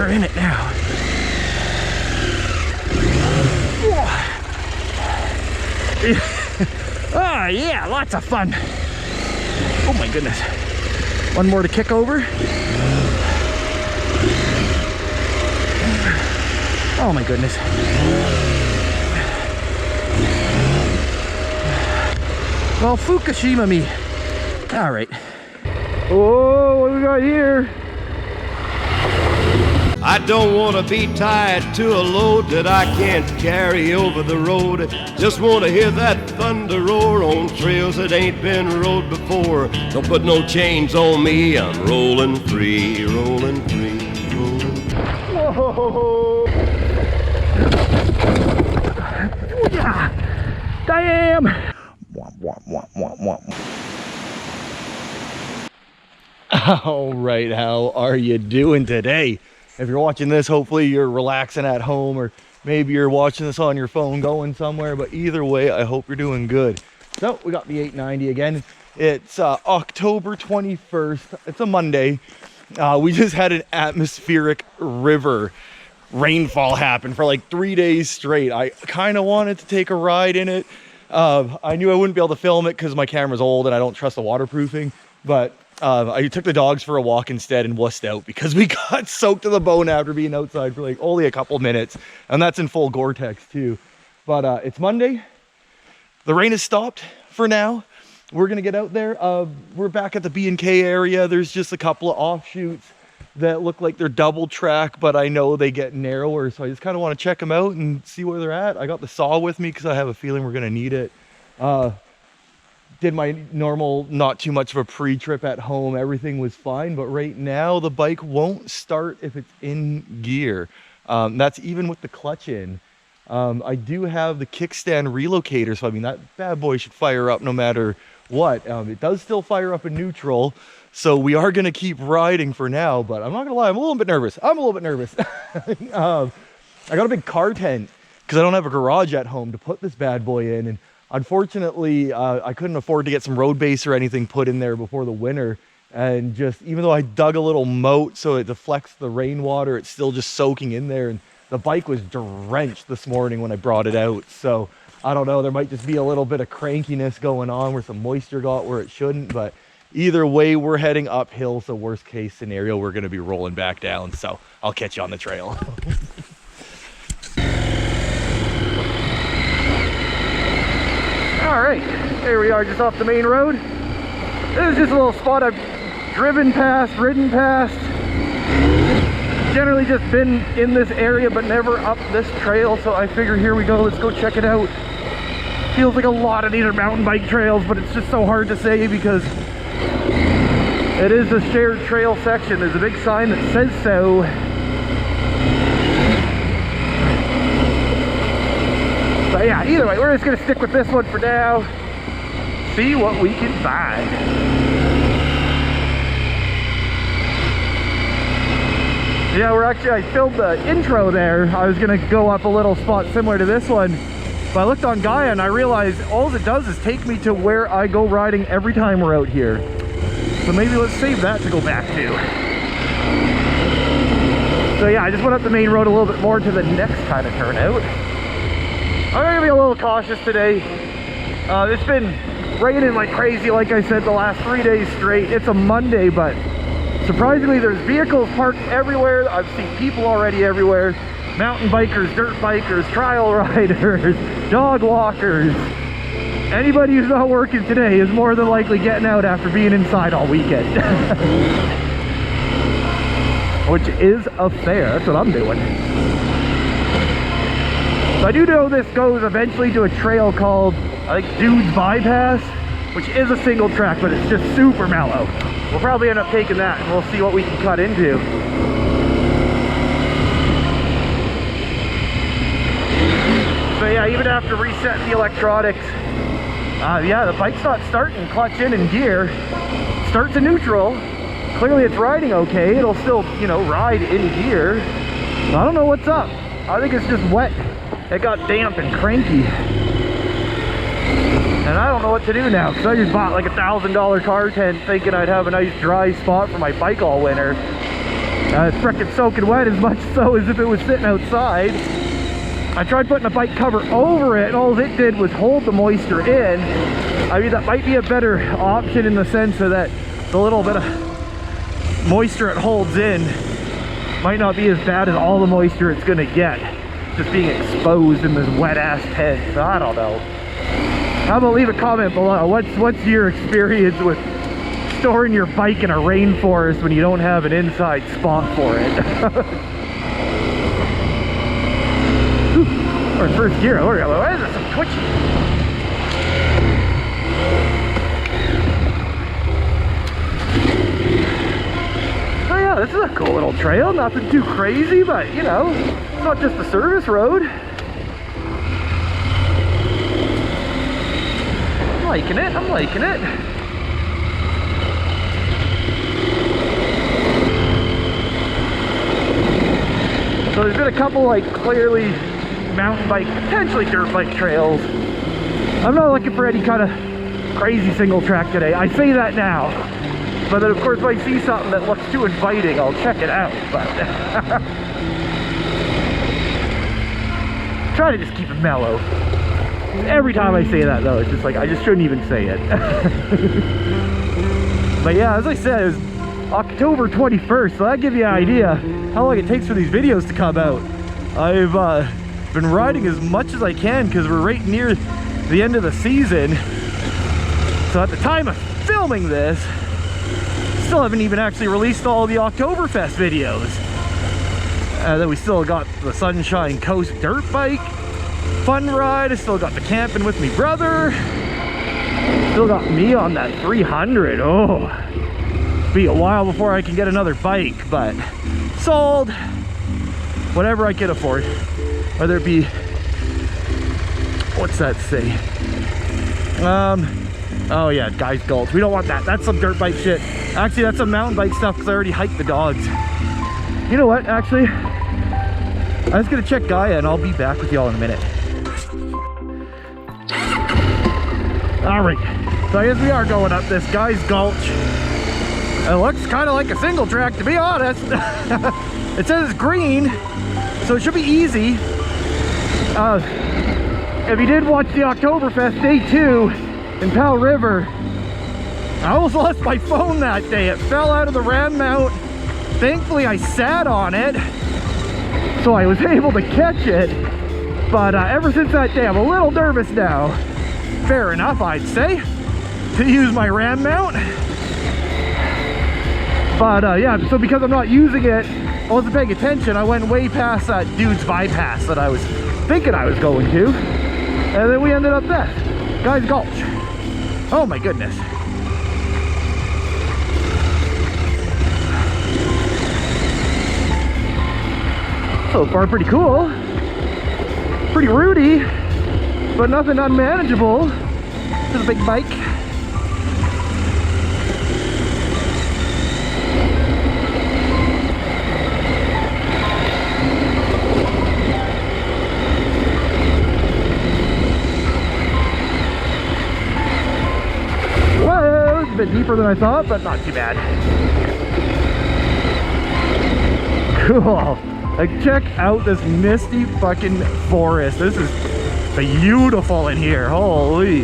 we're in it now. Ah, yeah, lots of fun. Oh my goodness. One more to kick over. Oh my goodness. Well, Fukushima me. All right. Oh, what do we got here? I don't want to be tied to a load that I can't carry over the road. Just want to hear that thunder roar on trails that ain't been rode before. Don't put no chains on me, I'm rolling free, rolling free, rolling free. Whoa! Yeah. Damn! Womp, womp, womp, womp, womp. All right, how are you doing today? If you're watching this, hopefully you're relaxing at home, or maybe you're watching this on your phone going somewhere, but either way, I hope you're doing good. So we got the 890 again. It's October 21st. It's a Monday. We just had an atmospheric river rainfall happen for like 3 days straight. I kind of wanted to take a ride in it. I knew I wouldn't be able to film it because my camera's old and I don't trust the waterproofing, but I took the dogs for a walk instead and wussed out because we got soaked to the bone after being outside for like only a couple minutes, and that's in full Gore-Tex too. But it's Monday. The rain has stopped for now. We're gonna get out there. We're back at the B&K area. There's just a couple of offshoots that look like they're double track, but I know they get narrower, so I just kind of want to check them out and see where they're at. I got the saw with me because I have a feeling we're gonna need it. Did my normal, not too much of a pre-trip at home. Everything was fine, but right now the bike won't start if it's in gear. That's even with the clutch in. I do have the kickstand relocator, so I mean that bad boy should fire up no matter what. It does still fire up in neutral, so we are gonna keep riding for now, but I'm not gonna lie, I'm a little bit nervous. I got a big car tent because I don't have a garage at home to put this bad boy in, and unfortunately, I couldn't afford to get some road base or anything put in there before the winter. And just, even though I dug a little moat so it deflects the rainwater, it's still just soaking in there. And the bike was drenched this morning when I brought it out. So I don't know, there might just be a little bit of crankiness going on where some moisture got where it shouldn't. But either way, we're heading uphill. So worst case scenario, we're going to be rolling back down. So I'll catch you on the trail. All right, here we are just off the main road. This is just a little spot I've driven past, ridden past. Generally just been in this area, but never up this trail. So I figure here we go, let's go check it out. Feels like a lot of these are mountain bike trails, but it's just so hard to say because it is a shared trail section. There's a big sign that says so. But yeah, either way, we're just gonna stick with this one for now. See what we can find. Yeah, I filmed the intro there. I was gonna go up a little spot similar to this one, but I looked on Gaia and I realized all it does is take me to where I go riding every time we're out here. So maybe let's save that to go back to. So yeah, I just went up the main road a little bit more to the next kind of turnout. I'm gonna be a little cautious today. It's been raining like crazy, like I said, the last 3 days straight. It's a Monday, but surprisingly, there's vehicles parked everywhere. I've seen people already everywhere. Mountain bikers, dirt bikers, trial riders, dog walkers. Anybody who's not working today is more than likely getting out after being inside all weekend. Which is a fair, that's what I'm doing. So I do know this goes eventually to a trail called, I think, Dude's Bypass, which is a single track, but it's just super mellow. We'll probably end up taking that and we'll see what we can cut into. So yeah, even after resetting the electronics, yeah, the bike's not starting clutch in and gear. Starts in neutral. Clearly it's riding okay. It'll still, you know, ride in gear. I don't know what's up. I think it's just wet. It got damp and cranky. And I don't know what to do now, because I just bought like $1,000 car tent thinking I'd have a nice dry spot for my bike all winter. It's frickin' soaking wet, as much so as if it was sitting outside. I tried putting a bike cover over it, and all it did was hold the moisture in. I mean, that might be a better option in the sense of that the little bit of moisture it holds in might not be as bad as all the moisture it's gonna get just being exposed in this wet ass tent. So I don't know. How about leave a comment below? What's your experience with storing your bike in a rainforest when you don't have an inside spot for it? We're in first gear. Why is it so twitchy? Oh yeah, this is a cool little trail. Nothing too crazy, but you know, it's not just a service road. I'm liking it. I'm liking it. So there's been a couple like clearly mountain bike, potentially dirt bike trails. I'm not looking for any kind of crazy single track today. I say that now, but then of course if I see something that looks too inviting, I'll check it out. But try to just keep it mellow. Every time I say that though, it's just like I just shouldn't even say it. But yeah, as I said, it was October 21st, so that gives you an idea how long it takes for these videos to come out. I've been riding as much as I can because we're right near the end of the season. So at the time of filming this, still haven't even actually released all the Oktoberfest videos. Then we still got the Sunshine Coast dirt bike fun ride. I still got the camping with me brother. Still got me on that 300. Oh, be a while before I can get another bike, but sold whatever I can afford, whether it be, what's that say, oh yeah, guys, Gulch. We don't want that. That's some dirt bike shit. Actually, that's some mountain bike stuff because I already hiked the dogs. You know what, actually, I'm just gonna check Gaia and I'll be back with y'all in a minute. All right, so I guess we are going up this guy's Gulch. It looks kind of like a single track, to be honest. It says it's green, so it should be easy. If you did watch the Oktoberfest Day 2 in Powell River, I almost lost my phone that day. It fell out of the ram mount. Thankfully, I sat on it, so I was able to catch it. But ever since that day, I'm a little nervous now. Fair enough, I'd say, to use my ram mount. But yeah, so because I'm not using it, I wasn't paying attention. I went way past that dude's bypass that I was thinking I was going to. And then we ended up there. Guys Gulch. Oh my goodness. So far pretty cool. Pretty rooty, but nothing unmanageable. This is a big bike. Whoa, it's a bit deeper than I thought, but not too bad. Cool. Like, check out this misty fucking forest. This is beautiful in here. Holy.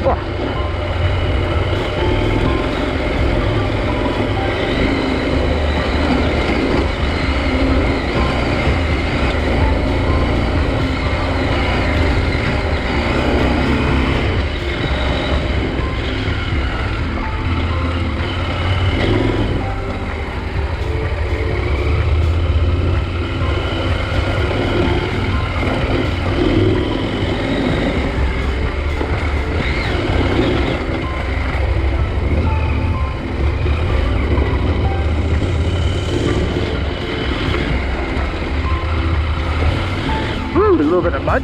Oh. A little bit of mud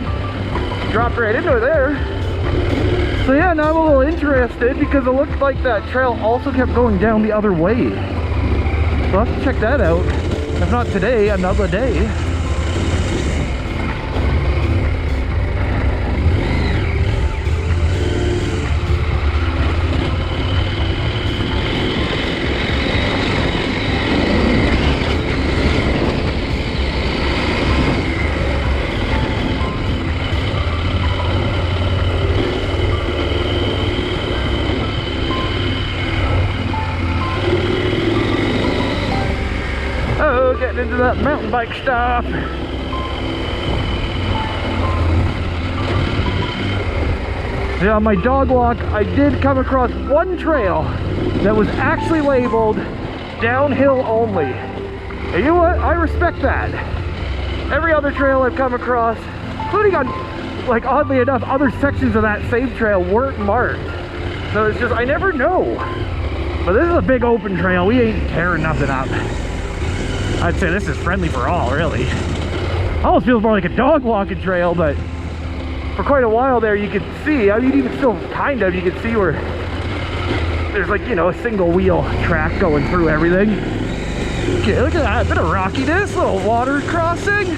dropped right into it there. So yeah, now I'm a little interested because it looked like that trail also kept going down the other way. So I'll have to check that out. If not today, another day. that mountain bike stuff. Yeah, on my dog walk, I did come across one trail that was actually labeled downhill only. And you know what? I respect that. Every other trail I've come across, including on, like, oddly enough, other sections of that same trail weren't marked. So it's just, I never know. But this is a big open trail. We ain't tearing nothing up. I'd say this is friendly for all, really. Almost feels more like a dog walking trail, but for quite a while there you could see, I mean, even still kind of, you could see where there's, like, you know, a single wheel track going through everything. Okay, look at that, a bit of rockiness, little water crossing.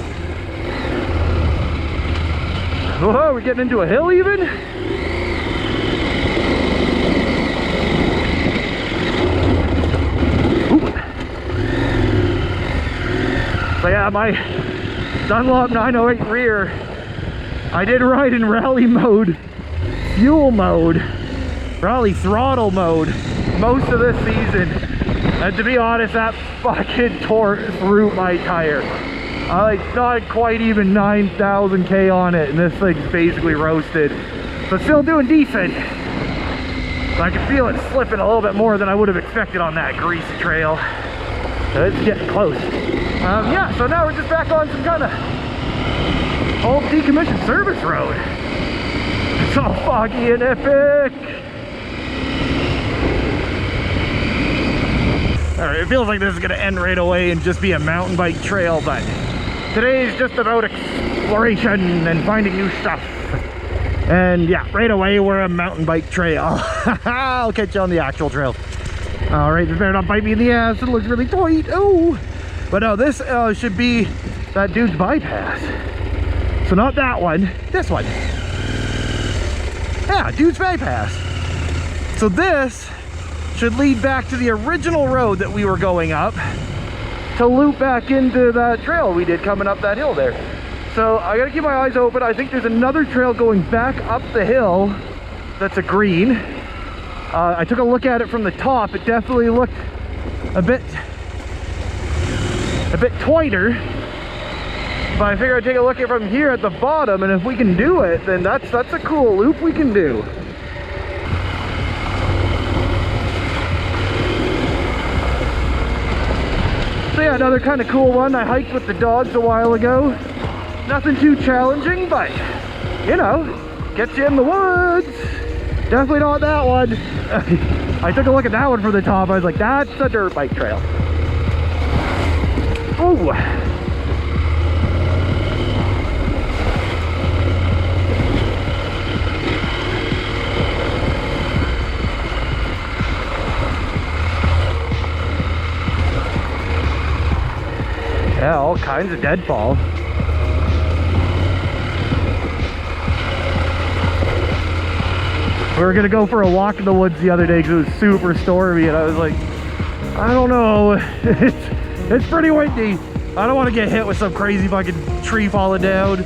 Whoa, we're getting into a hill even? Ooh. So yeah, my Dunlop 908 rear, I did ride in rally mode, fuel mode, rally throttle mode most of this season. And to be honest, that fucking tore through my tire. I like not quite even 9,000 K on it, and this thing's basically roasted. But still doing decent. I can feel it slipping a little bit more than I would have expected on that greasy trail. So it's getting close. Yeah, so now we're just back on some kind of old decommissioned service road. It's all foggy and epic. Alright, it feels like this is going to end right away and just be a mountain bike trail, but today's just about exploration and finding new stuff. And yeah, right away we're a mountain bike trail. I'll catch you on the actual trail. Alright, this better not bite me in the ass. It looks really tight. Oh! But no, this should be that dude's bypass. So not that one, this one. Yeah, dude's bypass. So this should lead back to the original road that we were going up to loop back into that trail we did coming up that hill there. So I gotta keep my eyes open. I think there's another trail going back up the hill that's a green. I took a look at it from the top. It definitely looked a bit tighter. But I figure I'd take a look at it from here at the bottom, and if we can do it, then that's a cool loop we can do. So yeah, another kind of cool one. I hiked with the dogs a while ago. Nothing too challenging, but you know, gets you in the woods. Definitely not that one. I took a look at that one from the top. I was like, that's a dirt bike trail. Ooh. Yeah, all kinds of deadfall. We were gonna go for a walk in the woods the other day because it was super stormy, and I was like, I don't know, it's pretty windy. I don't want to get hit with some crazy fucking tree falling down.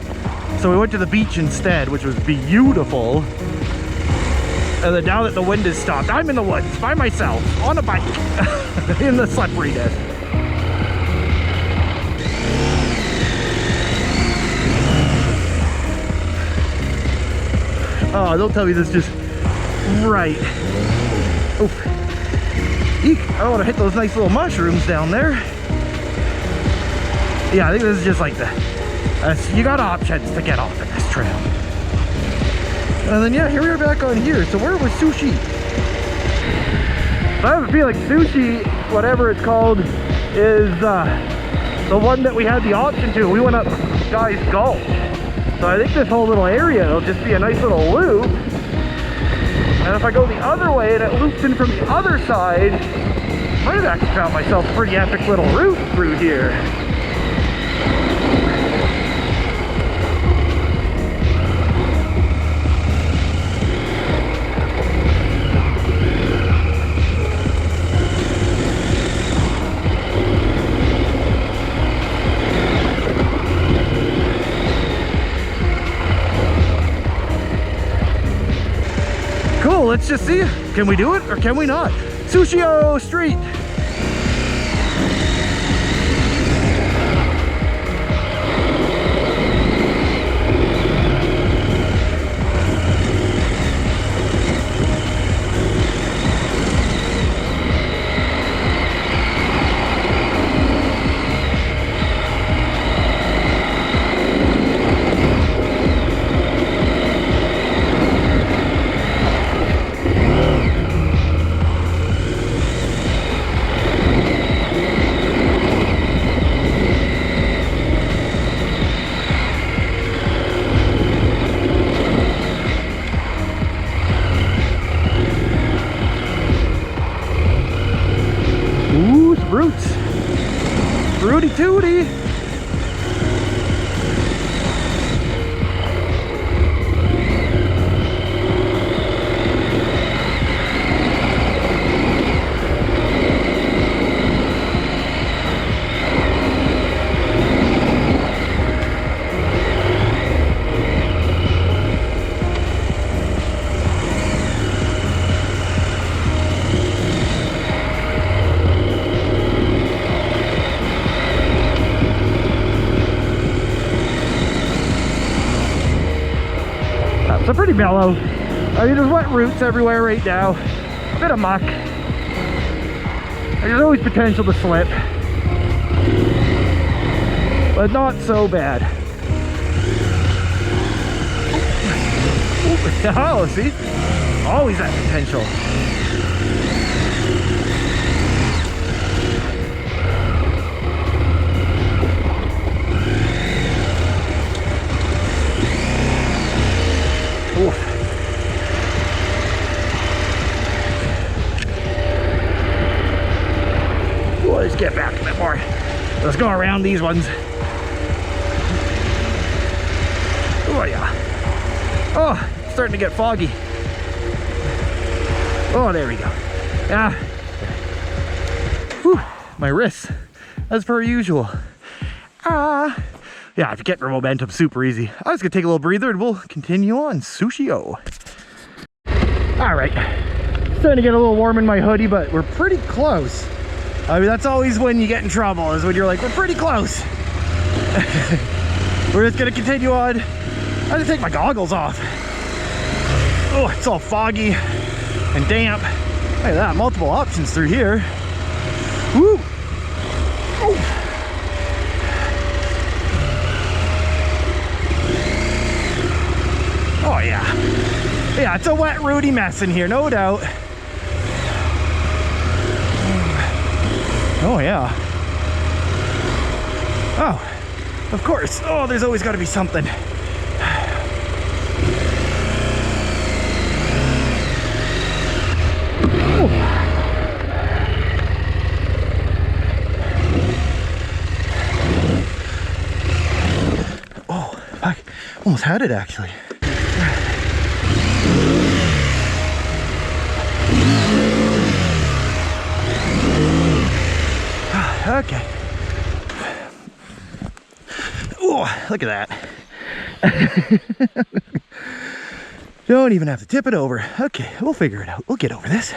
So we went to the beach instead, which was beautiful. And then now that the wind has stopped, I'm in the woods by myself on a bike in the slipperiness. Oh, don't tell me this just right. Oof. Eek. I don't want to hit those nice little mushrooms down there. Yeah, I think this is just like you got options to get off of this trail. And then yeah, here we are back on here. So where was Sushi? So I have a feeling Sushi, whatever it's called, is the one that we had the option to. We went up Guy's Gulch. So I think this whole little area will just be a nice little loop. And if I go the other way and it loops in from the other side, I might have actually found myself a pretty epic little route through here. Cool, let's just see. Can we do it or can we not? Sushio Street. Yeah, so pretty mellow. I mean, there's wet roots everywhere right now. Bit of muck. There's always potential to slip, but not so bad. Oh, see? Always that potential. Oof. Let's get back a bit more. Let's go around these ones. Oh yeah. Oh, it's starting to get foggy. Oh, there we go. Yeah. Whew, my wrists, as per usual. Yeah, if you get your momentum, super easy. I was gonna take a little breather and we'll continue on. Sushio. All right, starting to get a little warm in my hoodie, but we're pretty close. I mean, that's always when you get in trouble, is when you're like, we're pretty close. We're just gonna continue on. I have to take my goggles off. Oh, it's all foggy and damp. Look at that, multiple options through here. Woo! Oh. Oh yeah. Yeah, it's a wet, rooty mess in here, no doubt. Oh yeah. Oh, of course. Oh, there's always got to be something. Oh, I almost had it actually. Okay. Oh, look at that. Don't even have to tip it over. Okay, we'll figure it out. We'll get over this.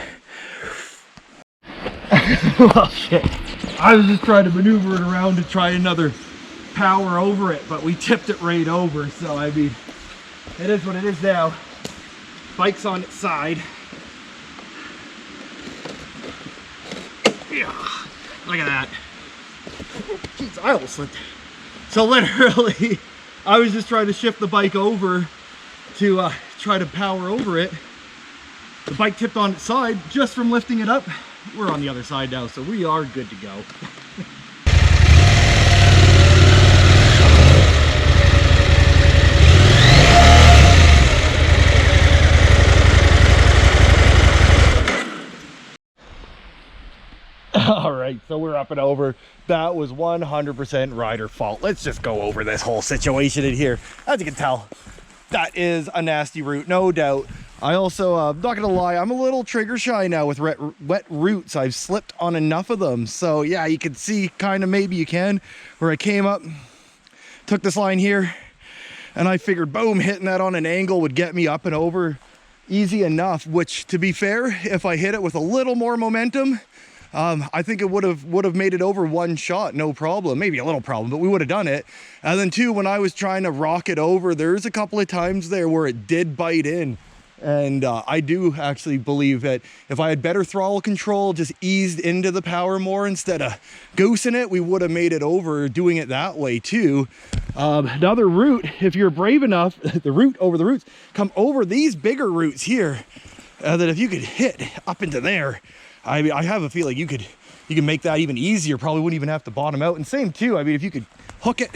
Well, shit. I was just trying to maneuver it around to try another power over it, but we tipped it right over. So, I mean, it is what it is now. Bike's on its side. Yeah. Look at that. Jeez, I almost slipped. So literally, I was just trying to shift the bike over to try to power over it. The bike tipped on its side just from lifting it up. We're on the other side now, so we are good to go. All right, so we're up and over. That was 100% rider fault. Let's just go over this whole situation in here. As you can tell, that is a nasty route, no doubt. I also, I'm not gonna lie, I'm a little trigger shy now with wet roots. I've slipped on enough of them. So yeah, you can see kind of, maybe you can, where I came up, took this line here, and I figured, boom, hitting that on an angle would get me up and over easy enough, which to be fair, if I hit it with a little more momentum, I think it would have made it over one shot, no problem. Maybe a little problem, but we would have done it. And then too, when I was trying to rock it over, there's a couple of times there where it did bite in. And I do actually believe that if I had better throttle control, just eased into the power more instead of goosing it, we would have made it over doing it that way too. Another route, if you're brave enough, the route over the roots, come over these bigger roots here, that if you could hit up into there, I mean, I have a feeling you can make that even easier. Probably wouldn't even have to bottom out. And same too, I mean, if you could hook it,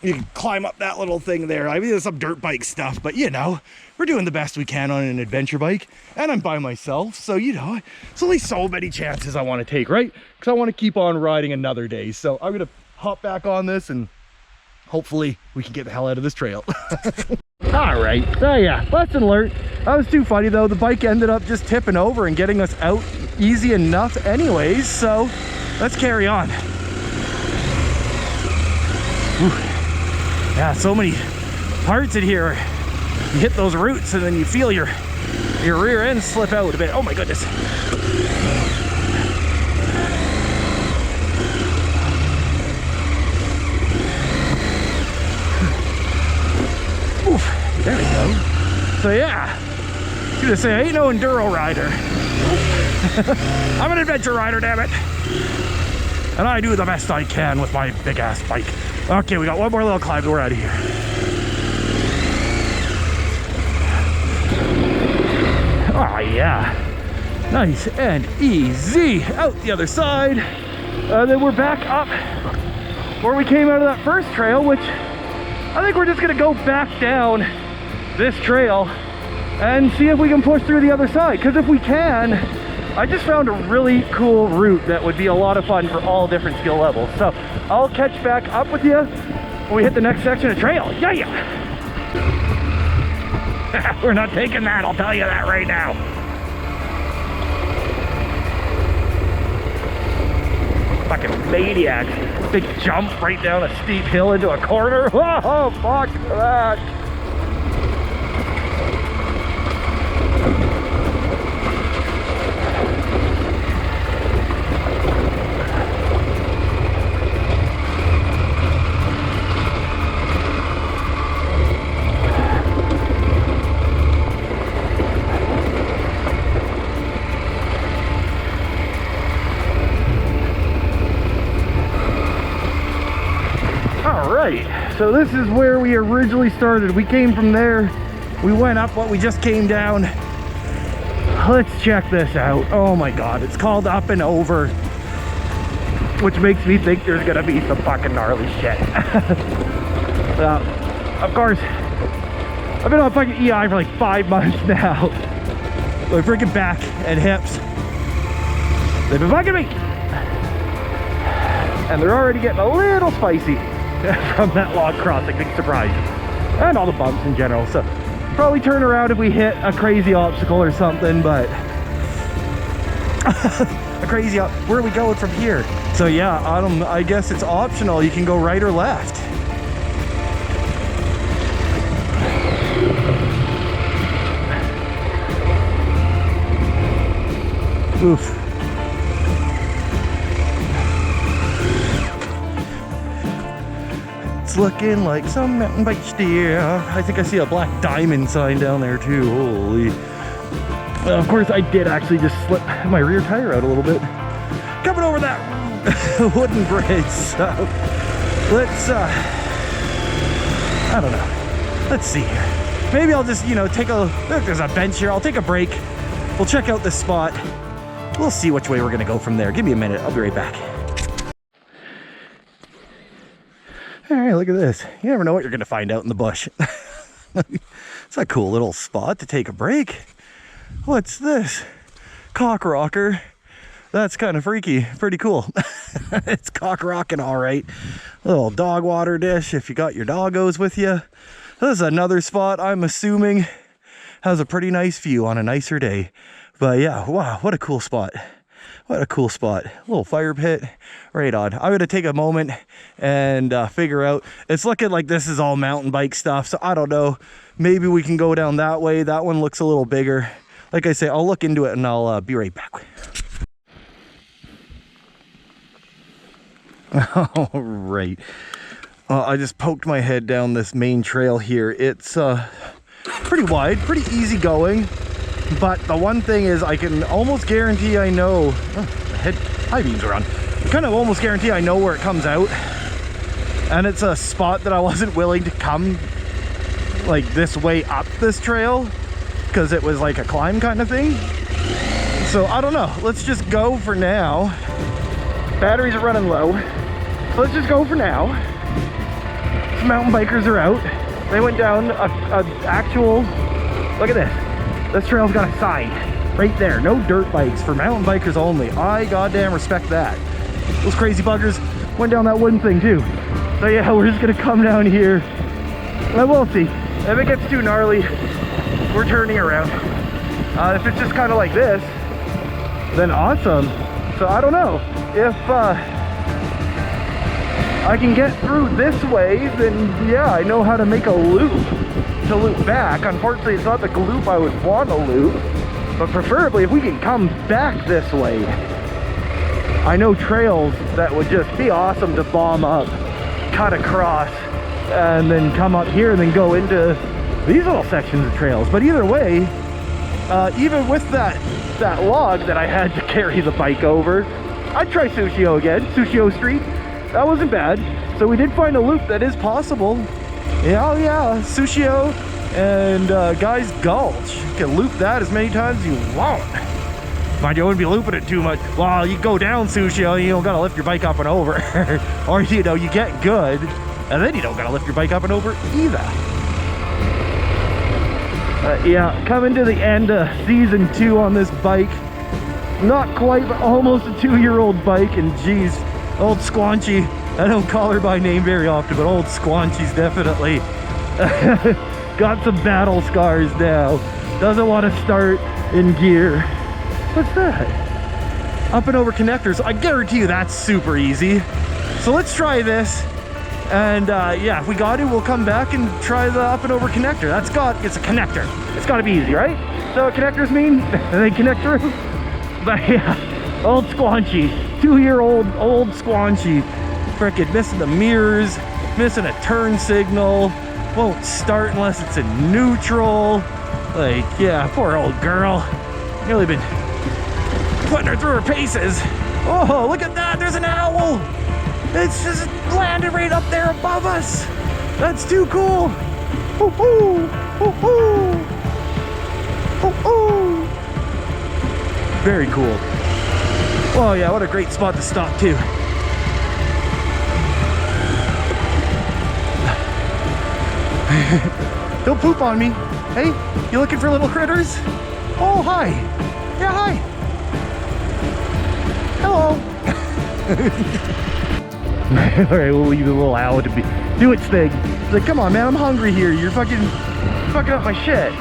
you can climb up that little thing there. I mean, there's some dirt bike stuff, but you know, we're doing the best we can on an adventure bike, and I'm by myself. So, you know, it's only so many chances I want to take, right? Because I want to keep on riding another day. So I'm going to hop back on this and hopefully we can get the hell out of this trail. All right, so yeah, lesson learned. That was too funny though. The bike ended up just tipping over and getting us out easy enough anyways. So let's carry on. Whew. Yeah, so many parts in here. You hit those roots and then you feel your rear end slip out a bit. Oh my goodness. Oof, there we go. So yeah, I was gonna say, I ain't no enduro rider. I'm an adventure rider, damn it. And I do the best I can with my big ass bike. Okay, we got one more little climb, we're out of here. Oh yeah, nice and easy. Out the other side. Then we're back up where we came out of that first trail, which I think we're just gonna go back down this trail and see if we can push through the other side. Because if we can, I just found a really cool route that would be a lot of fun for all different skill levels. So I'll catch back up with you when we hit the next section of trail. Yeah. We're not taking that, I'll tell you that right now. Fucking maniacs. Big jump right down a steep hill into a corner. Oh, fuck that. So this is where we originally started. We came from there, we went up what we just came down. Let's check this out. Oh my god, it's called Up and Over, which makes me think there's gonna be some fucking gnarly shit. Of course, I've been on fucking EI for like 5 months now. My freaking back and hips, they've been bugging me, and they're already getting a little spicy from that log crossing, big surprise. And all the bumps in general. So probably turn around if we hit a crazy obstacle or something, but a crazy, where are we going from here? So yeah, I guess it's optional. You can go right or left. Oof. It's looking like some mountain bike steer. I think I see a black diamond sign down there too. Holy. Of course, I did actually just slip my rear tire out a little bit coming over that wooden bridge. So let's, I don't know. Let's see here. Maybe I'll just, take a, look, there's a bench here. I'll take a break. We'll check out this spot. We'll see which way we're gonna go from there. Give me a minute. I'll be right back. All right, look at this. You never know what you're gonna find out in the bush. It's a cool little spot to take a break. What's this? Cock rocker. That's kind of freaky. Pretty cool. It's cock rocking all right. Little dog water dish if you got your doggos with you. This is another spot I'm assuming has a pretty nice view on a nicer day. But yeah, wow, what a cool spot. What a cool spot. A little fire pit. Right on. I'm going to take a moment and figure out. It's looking like this is all mountain bike stuff. So I don't know. Maybe we can go down that way. That one looks a little bigger. Like I say, I'll look into it and I'll be right back. All right. I just poked my head down this main trail here. It's pretty wide, pretty easy going. But the one thing is I can almost guarantee I know, high beams are on. I kind of almost guarantee I know where it comes out. And it's a spot that I wasn't willing to come like this way up this trail because it was like a climb kind of thing. So I don't know, let's just go for now. Batteries are running low. So let's just go for now. Some mountain bikers are out. They went down a actual, look at this. This trail's got a sign right there. No dirt bikes, for mountain bikers only. I goddamn respect that. Those crazy buggers went down that wooden thing too. So yeah, we're just gonna come down here and we'll see. If it gets too gnarly, we're turning around. If it's just kind of like this, then awesome. So I don't know. If I can get through this way, then yeah, I know how to make a loop to loop back. Unfortunately, it's not the loop I would want to loop, but preferably if we can come back this way. I know trails that would just be awesome to bomb up, cut across, and then come up here and then go into these little sections of trails. But either way, even with that log that I had to carry the bike over, I'd try Sushio again, Sushio Street. That wasn't bad. So we did find a loop that is possible. Yeah, oh yeah, Sushio and guys, Gulch. You can loop that as many times as you want. Mind you, I wouldn't be looping it too much. Well, you go down Sushio, you don't gotta lift your bike up and over. Or, you know, you get good, and then you don't gotta lift your bike up and over either. Yeah, coming to the end of season 2 on this bike. Not quite, but almost a 2-year-old bike, and geez, old Squanchy. I don't call her by name very often, but old Squanchy's definitely got some battle scars now. Doesn't want to start in gear. What's that? Up and over connectors. I guarantee you that's super easy. So let's try this. And yeah, if we got to, we'll come back and try the up and over connector. It's a connector. It's got to be easy, right? So what connectors mean? They connect through. But yeah, old Squanchy. 2-year-old old Squanchy. Frickin' missing the mirrors, missing a turn signal, won't start unless it's in neutral. Like, yeah, poor old girl. Really been putting her through her paces. Oh, look at that, there's an owl. It's just landed right up there above us. That's too cool. Hoo-hoo, hoo-hoo, hoo-hoo. Very cool. Oh yeah, what a great spot to stop too. Don't poop on me. Hey, you looking for little critters? Oh, hi. Yeah, hi. Hello. All right, we'll leave the little owl to do its thing. It's like, come on, man, I'm hungry here. You're fucking up my shit.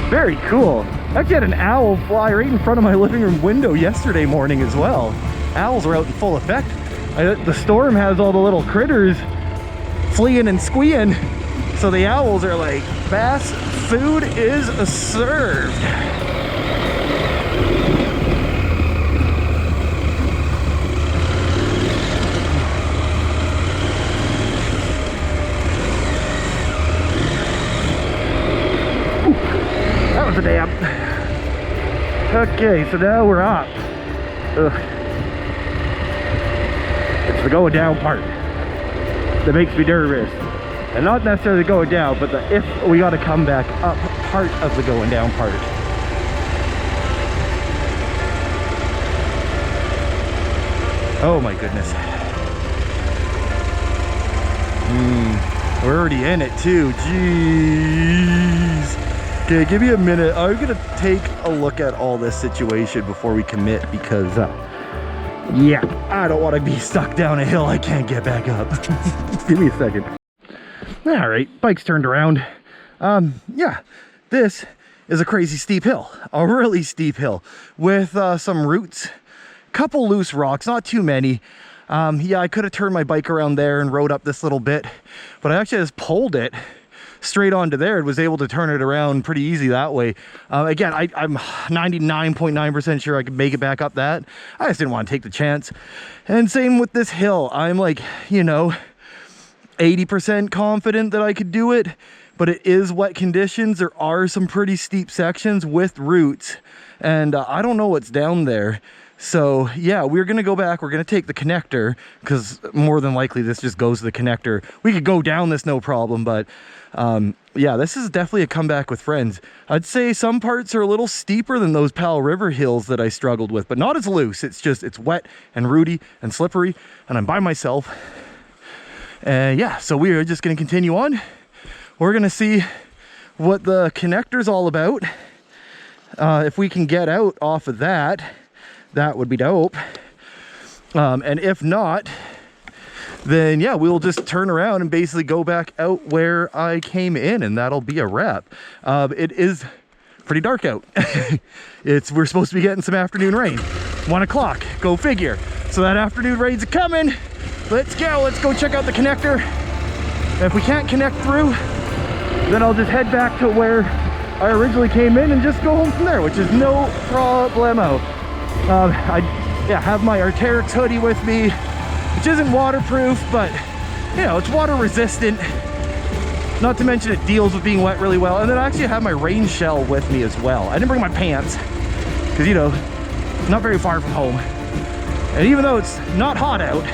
Very cool. I actually had an owl fly right in front of my living room window yesterday morning as well. Owls are out in full effect. The storm has all the little critters fleeing and squeeing, so the owls are like, fast food is served. Ooh, that was a dam. Okay, so now we're up. Ugh. It's the going down part that makes me nervous, and not necessarily going down, but the if we got to come back up part of the going down part. Oh my goodness. We're already in it too. Jeez. Okay, give me a minute. I'm gonna take a look at all this situation before we commit, because yeah, I don't want to be stuck down a hill I can't get back up. Give me a second. All right, bike's turned around. Yeah, this is a crazy steep hill, a really steep hill with some roots, couple loose rocks, not too many. Yeah, I could have turned my bike around there and rode up this little bit, but I actually just pulled it straight onto there and was able to turn it around pretty easy that way. Again, I'm 99.9% sure I could make it back up that. I just didn't want to take the chance. And same with this hill. I'm like, you know, 80% confident that I could do it, but it is wet conditions. There are some pretty steep sections with roots, and I don't know what's down there. So yeah, we're gonna go back. We're gonna take the connector, because more than likely this just goes to the connector. We could go down this no problem, but yeah, this is definitely a comeback with friends. I'd say some parts are a little steeper than those Powell River hills that I struggled with, but not as loose. It's just, it's wet and rooty and slippery, and I'm by myself. And yeah, so we are just gonna continue on. We're gonna see what the connector's all about. If we can get out off of that, that would be dope. And if not, then yeah, we'll just turn around and basically go back out where I came in, and that'll be a wrap. It is pretty dark out. We're supposed to be getting some afternoon rain. 1 o'clock, go figure. So that afternoon rain's coming. Let's go check out the connector. And if we can't connect through, then I'll just head back to where I originally came in and just go home from there, which is no problemo. I have my Arc'teryx hoodie with me, which isn't waterproof, but you know, it's water resistant. Not to mention it deals with being wet really well. And then I actually have my rain shell with me as well. I didn't bring my pants because, you know, not very far from home. And even though it's not hot out,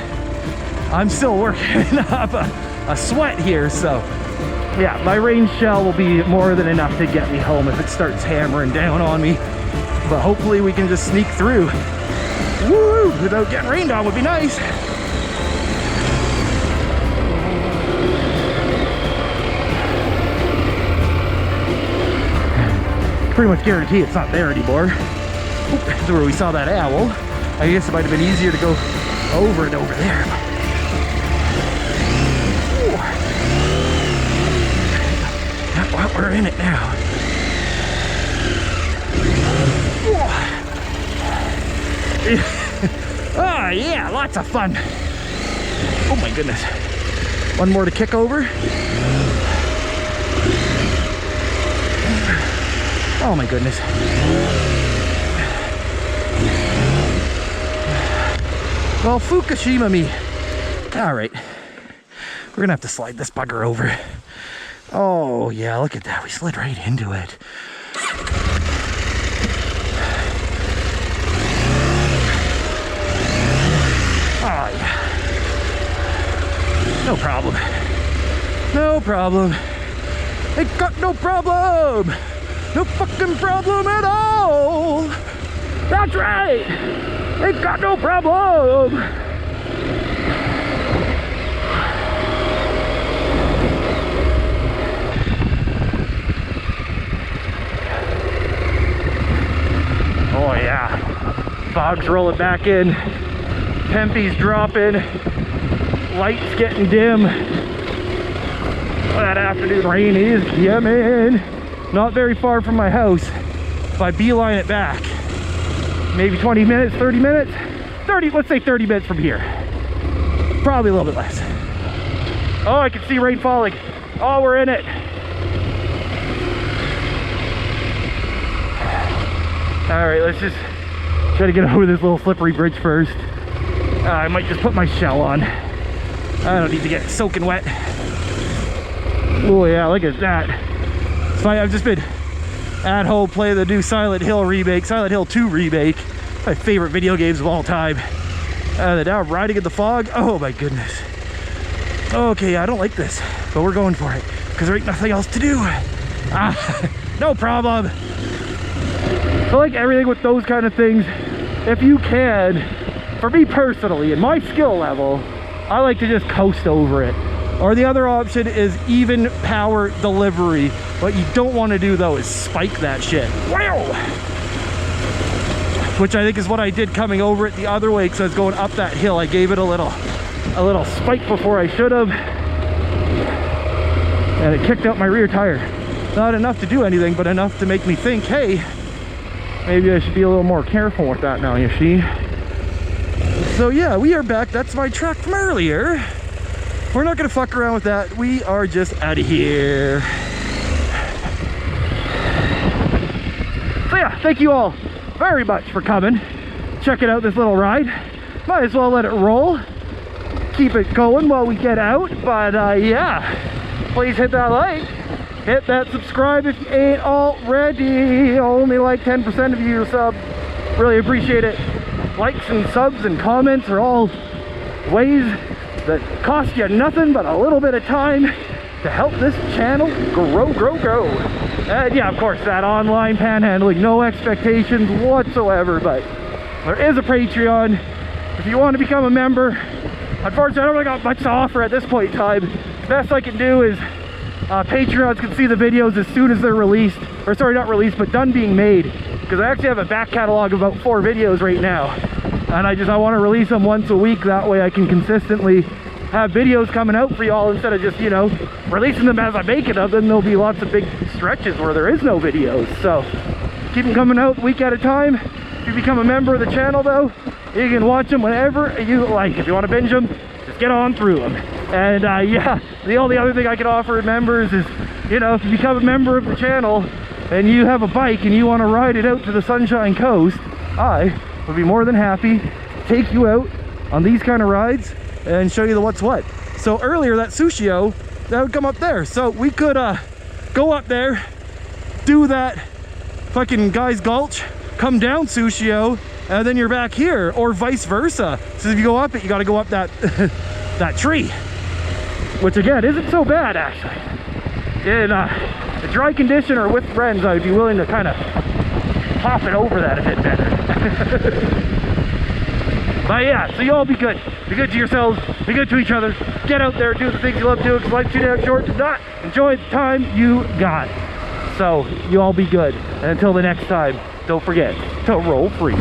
I'm still working up a sweat here. So yeah, my rain shell will be more than enough to get me home if it starts hammering down on me. But hopefully we can just sneak through. Woo! Without getting rained on would be nice. Pretty much guarantee it's not there anymore. Oop, this is where we saw that owl. I guess it might have been easier to go over it over there. Well, we're in it now. Oh yeah, lots of fun. Oh my goodness. One more to kick over. Oh my goodness. Well, Fukushima me. All right. We're gonna have to slide this bugger over. Oh yeah, look at that. We slid right into it. Oh yeah. No problem. No problem. Ain't got no problem. No fucking problem at all. That's right. Ain't got no problem. Oh yeah. Fog's rolling back in. Tempe's dropping. Lights getting dim. That afternoon rain is coming. Not very far from my house. If I beeline it back, maybe 20 minutes, 30 minutes, 30, let's say 30 minutes from here. Probably a little bit less. Oh, I can see rain falling. Oh, we're in it. All right, let's just try to get over this little slippery bridge first. I might just put my shell on. I don't need to get soaking wet. Oh yeah, look at that. So I've just been at home playing the new Silent Hill remake, Silent Hill 2 remake. My favorite video games of all time. And now I'm riding in the fog. Oh my goodness. Okay, I don't like this, but we're going for it because there ain't nothing else to do. No problem. I like everything with those kind of things. If you can, for me personally, in my skill level, I like to just coast over it. Or the other option is even power delivery. What you don't want to do though is spike that shit. Wow! Which I think is what I did coming over it the other way because I was going up that hill. I gave it a little spike before I should have. And it kicked out my rear tire. Not enough to do anything, but enough to make me think, hey, maybe I should be a little more careful with that now, you see. So yeah, we are back. That's my truck from earlier. We're not gonna fuck around with that. We are just out of here. So yeah, thank you all very much for coming. Checking out this little ride. Might as well let it roll. Keep it going while we get out. But yeah, please hit that like. Hit that subscribe if you ain't already. Only like 10% of you sub. Really appreciate it. Likes and subs and comments are all ways that cost you nothing but a little bit of time to help this channel grow. And yeah, of course, that online panhandling, no expectations whatsoever, but there is a Patreon. If you want to become a member, unfortunately, I don't really got much to offer at this point in time. The best I can do is Patreons can see the videos as soon as they're released, or sorry, not released, but done being made, because I actually have a back catalog of about 4 videos right now. And I want to release them once a week. That way I can consistently have videos coming out for y'all instead of just, you know, releasing them as I make it. Then there'll be lots of big stretches where there is no videos. So keep them coming out week at a time. If you become a member of the channel though, you can watch them whenever you like. If you want to binge them, just get on through them. And yeah, the only other thing I can offer members is, you know, if you become a member of the channel and you have a bike and you want to ride it out to the Sunshine Coast, I would be more than happy to take you out on these kind of rides and show you the what's what. So earlier that Sushio that would come up there. So we could go up there, do that fucking Guy's Gulch, come down Sushio, and then you're back here, or vice versa. So if you go up it, you got to go up that that tree, which again isn't so bad actually. In a dry condition or with friends, I'd be willing to kind of hop it over that a bit better. But yeah, so you all be good. Be good to yourselves, be good to each other. Get out there, do the things you love doing, because life's too damn short to not enjoy the time you got. So you all be good. And until the next time, don't forget to roll free.